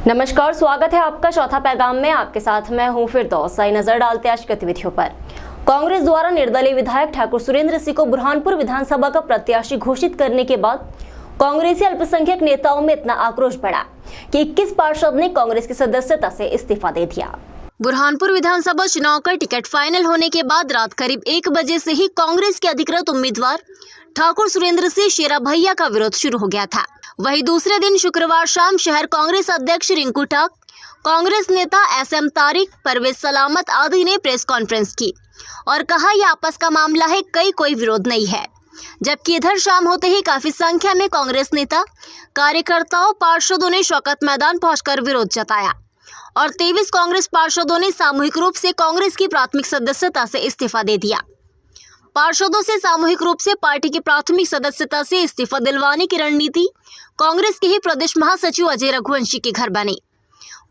नमस्कार, स्वागत है आपका चौथा पैगाम में। आपके साथ मैं हूं फिरदौस। आई नजर डालते आज गतिविधियों पर। कांग्रेस द्वारा निर्दलीय विधायक ठाकुर सुरेंद्र सिंह को बुरहानपुर विधानसभा का प्रत्याशी घोषित करने के बाद कांग्रेसी अल्पसंख्यक नेताओं में इतना आक्रोश बढ़ा कि 21 पार्षद ने कांग्रेस की सदस्यता से इस्तीफा दे दिया। बुरहानपुर विधानसभा चुनाव का टिकट फाइनल होने के बाद रात करीब 1 बजे से ही कांग्रेस के अधिकृत उम्मीदवार ठाकुर सुरेंद्र सिंह शेरा भैया का विरोध शुरू हो गया था। वहीं दूसरे दिन शुक्रवार शाम शहर कांग्रेस अध्यक्ष रिंकू ठाक, कांग्रेस नेता SM तारिक, परवेज सलामत आदि ने प्रेस कॉन्फ्रेंस की और कहा यह आपस का मामला है, कोई विरोध नहीं है। जबकि इधर शाम होते ही काफी संख्या में कांग्रेस नेता, कार्यकर्ताओं, पार्षदों ने शौकत मैदान पहुंचकर विरोध जताया और 23 कांग्रेस पार्षदों ने सामूहिक रूप से कांग्रेस की प्राथमिक सदस्यता से इस्तीफा दे दिया। पार्षदों से सामूहिक रूप से पार्टी की प्राथमिक सदस्यता से इस्तीफा दिलवाने की रणनीति कांग्रेस के ही प्रदेश महासचिव अजय रघुवंशी के घर बनी।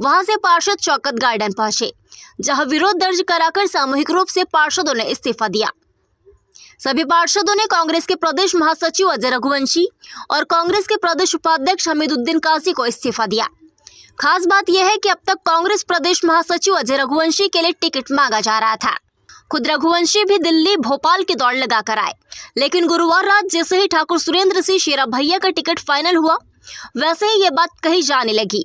वहां से पार्षद शौकत गार्डन पहुंचे, जहां विरोध दर्ज कराकर सामूहिक रूप से पार्षदों ने इस्तीफा दिया। सभी पार्षदों ने कांग्रेस के प्रदेश महासचिव अजय रघुवंशी और कांग्रेस के प्रदेश उपाध्यक्ष हमीदुद्दीन काजी को इस्तीफा दिया। खास बात यह है कि अब तक कांग्रेस प्रदेश महासचिव अजय रघुवंशी के लिए टिकट मांगा जा रहा था। खुद रघुवंशी भी दिल्ली, भोपाल की दौड़ लगाकर आए, लेकिन गुरुवार रात जैसे ही ठाकुर सुरेंद्र सिंह शेरा भैया का टिकट फाइनल हुआ, वैसे ही ये बात कही जाने लगी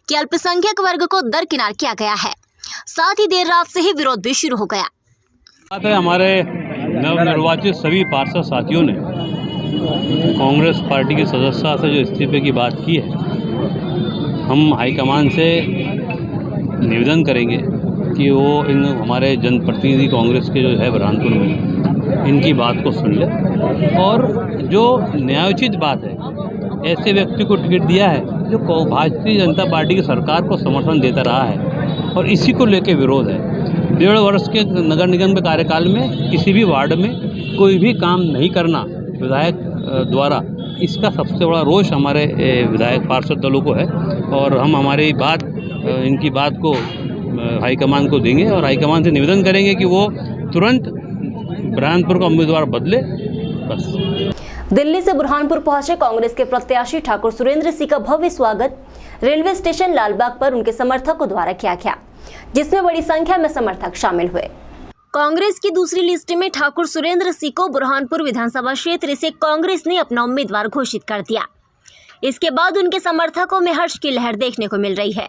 कि अल्पसंख्यक वर्ग को दरकिनार किया गया है। साथ ही देर रात से ही विरोध भी शुरू हो गया। हमारे नवनिर्वाचित सभी पार्षद साथियों ने कांग्रेस पार्टी की सदस्यता से जो इस्तीफे की बात की है, हम हाईकमान से निवेदन करेंगे कि वो इन हमारे जनप्रतिनिधि कांग्रेस के जो है बुरहानपुर में, इनकी बात को सुन ले और जो न्यायोचित बात है, ऐसे व्यक्ति को टिकट दिया है जो भारतीय जनता पार्टी की सरकार को समर्थन देता रहा है और इसी को लेकर विरोध है। 1.5 वर्ष के नगर निगम के कार्यकाल में किसी भी वार्ड में कोई भी काम नहीं करना विधायक द्वारा, इसका सबसे बड़ा रोष हमारे विधायक पार्षद दलों को है और हम हमारी बात, इनकी बात को हाईकमान को देंगे और हाईकमान से निवेदन करेंगे कि वो तुरंत बुरहानपुर का उम्मीदवार बदले। बस। दिल्ली से बुरहानपुर पहुंचे कांग्रेस के प्रत्याशी ठाकुर सुरेंद्र सिंह का भव्य स्वागत रेलवे स्टेशन लालबाग पर उनके समर्थकों द्वारा किया गया, जिसमें बड़ी संख्या में समर्थक शामिल हुए। कांग्रेस की दूसरी लिस्ट में ठाकुर सुरेंद्र सिंह को बुरहानपुर विधानसभा क्षेत्र से कांग्रेस ने अपना उम्मीदवार घोषित कर दिया। इसके बाद उनके समर्थकों में हर्ष की लहर देखने को मिल रही है।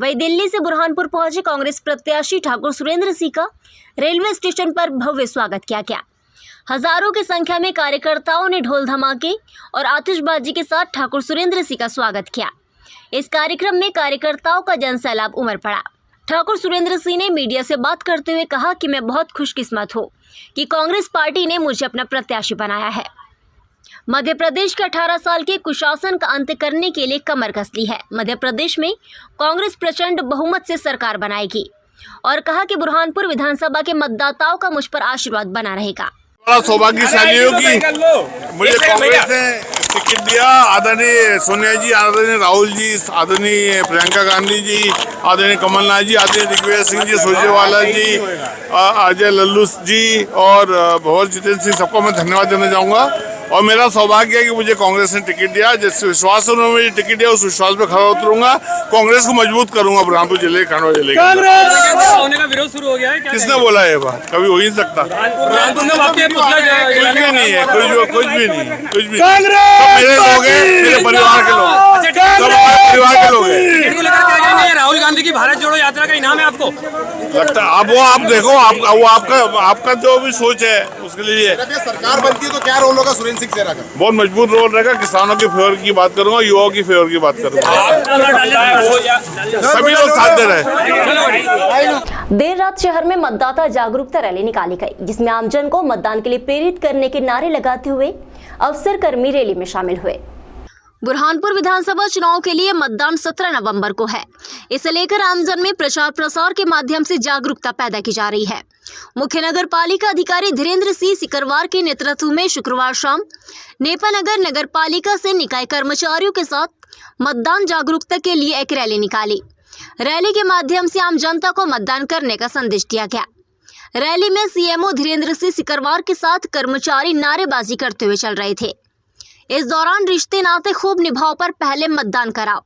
वहीं दिल्ली से बुरहानपुर पहुंचे कांग्रेस प्रत्याशी ठाकुर सुरेंद्र सिंह का रेलवे स्टेशन पर भव्य स्वागत किया गया। हजारों की संख्या में कार्यकर्ताओं ने ढोल धमाके और आतिशबाजी के साथ ठाकुर सुरेंद्र सिंह का स्वागत किया। इस कार्यक्रम में कार्यकर्ताओं का जनसैलाब उमड़ पड़ा। ठाकुर सुरेंद्र सिंह ने मीडिया से बात करते हुए कहा कि मैं बहुत खुशकिस्मत हूँ कि कांग्रेस पार्टी ने मुझे अपना प्रत्याशी बनाया है। मध्य प्रदेश के 18 साल के कुशासन का अंत करने के लिए कमर कस ली है। मध्य प्रदेश में कांग्रेस प्रचंड बहुमत से सरकार बनाएगी और कहा कि बुरहानपुर विधानसभा के मतदाताओं का मुझ पर आशीर्वाद बना रहेगा। बड़ा सौभाग्यशाली होगी, मुझे कांग्रेस ने टिकट दिया। आदरणीय सोनिया जी, आदरणीय राहुल जी, आदरणीय प्रियंका गांधी जी, आदरणीय कमलनाथ जी, आदरणीय दिग्विजय सिंह जी, सुरजेवाला जी, अजय लल्लू जी और भंवर जितेंद्र सिंह, सबको मैं धन्यवाद देना चाहूँगा। और मेरा सौभाग्य है कि मुझे कांग्रेस ने टिकट दिया। जिस विश्वास से उन्होंने मुझे टिकट दिया, उस विश्वास पे खड़ा उतरूंगा। कांग्रेस को मजबूत करूंगा बुरहानपुर जिले, खंडवा जिले का। होने का विरोध शुरू हो गया है। किसने बोला ये बात? कभी हो ही नहीं सकता। कुछ भी नहीं है, कुछ भी नहीं, कुछ भी। मेरे लोग हैं, मेरे परिवार के लोग, सब हमारे परिवार के लोग हैं। राहुल गांधी की भारत जोड़ो यात्रा का इनाम है आपको लगता है? अब वो आप देखो, वो आपका जो भी सोच है उसके लिए। सरकार बनती है तो क्या रोल होगा सुरेंद्र सिंह शेरा का? बहुत मजबूत रोल रहेगा। किसानों के फेवर की बात करूंगा, युवाओं की फेवर की बात करूंगा, सभी लोग साथ दे रहे। देर रात शहर में मतदाता जागरूकता रैली निकाली गई, जिसमें आमजन को मतदान के लिए प्रेरित करने के नारे लगाते हुए अफसरकर्मी रैली में शामिल हुए। बुरहानपुर विधानसभा चुनाव के लिए मतदान 17 नवंबर को है। इसे लेकर आमजन में प्रचार प्रसार के माध्यम से जागरूकता पैदा की जा रही है। मुख्य नगर पालिका अधिकारी धीरेन्द्र सिंह सिकरवार के नेतृत्व में शुक्रवार शाम नेपानगर नगर पालिका से निकाय कर्मचारियों के साथ मतदान जागरूकता के लिए एक रैली निकाली। रैली के माध्यम से आम जनता को मतदान करने का संदेश दिया गया। रैली में CMO धीरेन्द्र सिंह सिकरवार के साथ कर्मचारी नारेबाजी करते हुए चल रहे थे। इस दौरान रिश्ते नाते खूब निभाओ पर पहले मतदान कराओ,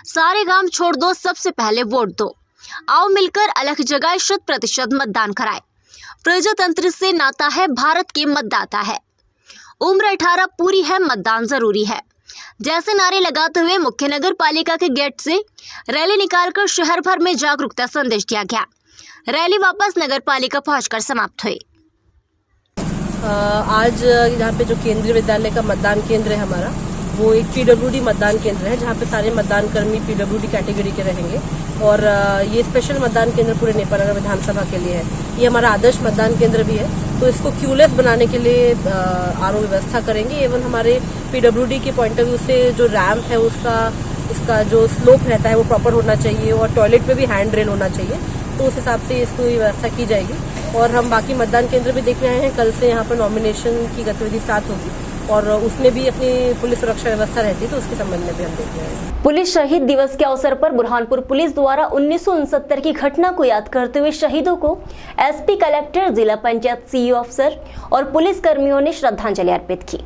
सारे काम छोड़ दो, सबसे पहले वोट दो। आओ मिलकर अलग जगह 100% मतदान कराए। प्रजातंत्र से नाता है, भारत के मतदाता है। उम्र 18 पूरी है, मतदान जरूरी है। जैसे नारे लगाते हुए मुख्य नगर पालिका के गेट से रैली निकालकर शहर भर में जागरूकता संदेश दिया गया। रैली वापस नगर पालिका पहुंचकर समाप्त हुई। आज यहाँ पे जो केंद्रीय विद्यालय का मतदान केंद्र है हमारा, वो एक पीडब्ल्यूडी मतदान केंद्र है, जहाँ पे सारे मतदान कर्मी पीडब्ल्यूडी कैटेगरी के रहेंगे। और ये स्पेशल मतदान केंद्र पूरे नेपाल विधानसभा के लिए है। ये हमारा आदर्श मतदान केंद्र भी है, तो इसको क्यूलेस बनाने के लिए आरओ व्यवस्था करेंगे। एवं हमारे पीडब्ल्यूडी के पॉइंट ऑफ व्यू से जो रैंप है उसका जो स्लोप रहता है वो प्रॉपर होना चाहिए, और टॉयलेट पे भी हैंड रेल होना चाहिए। तो उस हिसाब से इसको व्यवस्था की जाएगी। और हम बाकी मतदान केंद्र भी देखने आए हैं। कल से यहाँ पर नॉमिनेशन की गतिविधि स्टार्ट होगी, और उसमें भी अपनी पुलिस सुरक्षा व्यवस्था रहती है, तो उसके संबंध में भी हम देख रहे हैं। पुलिस शहीद दिवस के अवसर पर बुरहानपुर पुलिस द्वारा 1969 की घटना को याद करते हुए शहीदों को एसपी, कलेक्टर, जिला पंचायत सीईओ अफसर और पुलिस कर्मियों ने श्रद्धांजलि अर्पित की।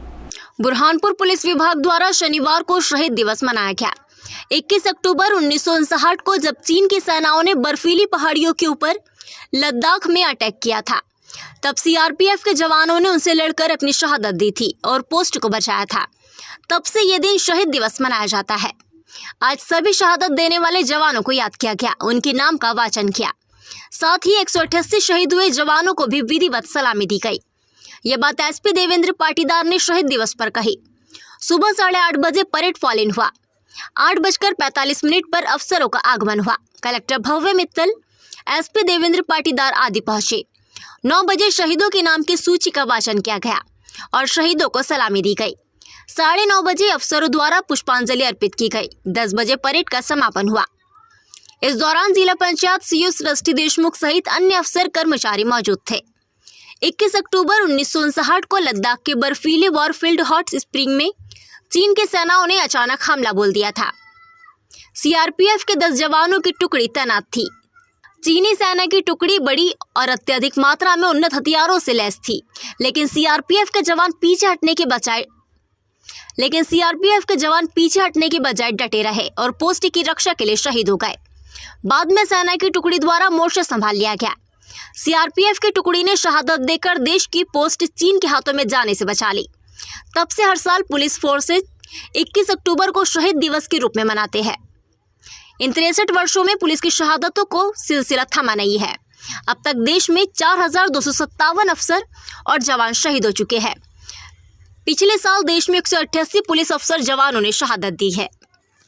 बुरहानपुर पुलिस विभाग द्वारा शनिवार को शहीद दिवस मनाया गया। 21 अक्टूबर 1959 को जब चीन की सेनाओं ने बर्फीली पहाड़ियों के ऊपर लद्दाख में अटैक किया था, तब सीआरपीएफ के जवानों ने उनसे लड़कर अपनी शहादत दी थी और पोस्ट को बचाया था। तब से ये दिन शहीद दिवस मनाया जाता है। आज सभी शहादत देने वाले जवानों को याद किया गया, उनके नाम का वाचन किया। साथ ही 188 शहीद हुए जवानों को भी विधिवत सलामी दी गई। ये बात एसपी देवेंद्र पाटीदार ने शहीद दिवस पर कही। सुबह 8:30 बजे परेड फॉल इन हुआ। 8:45 पर अफसरों का आगमन हुआ। कलेक्टर भव्य मित्तल, एसपी देवेंद्र पाटीदार आदि पहुंचे। 9 बजे शहीदों के नाम की सूची का वाचन किया गया और शहीदों को सलामी दी गई। 9:30 बजे अफसरों द्वारा पुष्पांजलि अर्पित की गई। 10 बजे परेड का समापन हुआ। इस दौरान जिला पंचायत सीईओ सृष्टि देशमुख सहित अन्य अफसर कर्मचारी मौजूद थे। 21 अक्टूबर 1959 को लद्दाख के बर्फीले वॉरफील्ड हॉट स्प्रिंग में चीन के सेनाओं ने अचानक हमला बोल दिया था। सीआरपीएफ के 10 जवानों की टुकड़ी तैनात थी। चीनी सेना की टुकड़ी बड़ी और अत्यधिक मात्रा में उन्नत हथियारों से लैस थी, लेकिन सीआरपीएफ के जवान पीछे हटने के बजाय डटे रहे और पोस्ट की रक्षा के लिए शहीद हो गए। बाद में सेना की टुकड़ी द्वारा मोर्चा संभाल लिया गया। सीआरपीएफ की टुकड़ी ने शहादत देकर देश की पोस्ट चीन के हाथों में जाने से बचा ली। तब से हर साल पुलिस फोर्सेज 21 अक्टूबर को शहीद दिवस के रूप में मनाते हैं। इन 63 वर्षों में पुलिस की शहादतों को सिलसिला थमा नहीं है। अब तक देश में 4257 अफसर और जवान शहीद हो चुके हैं। पिछले साल देश में 188 पुलिस अफसर जवानों ने शहादत दी है।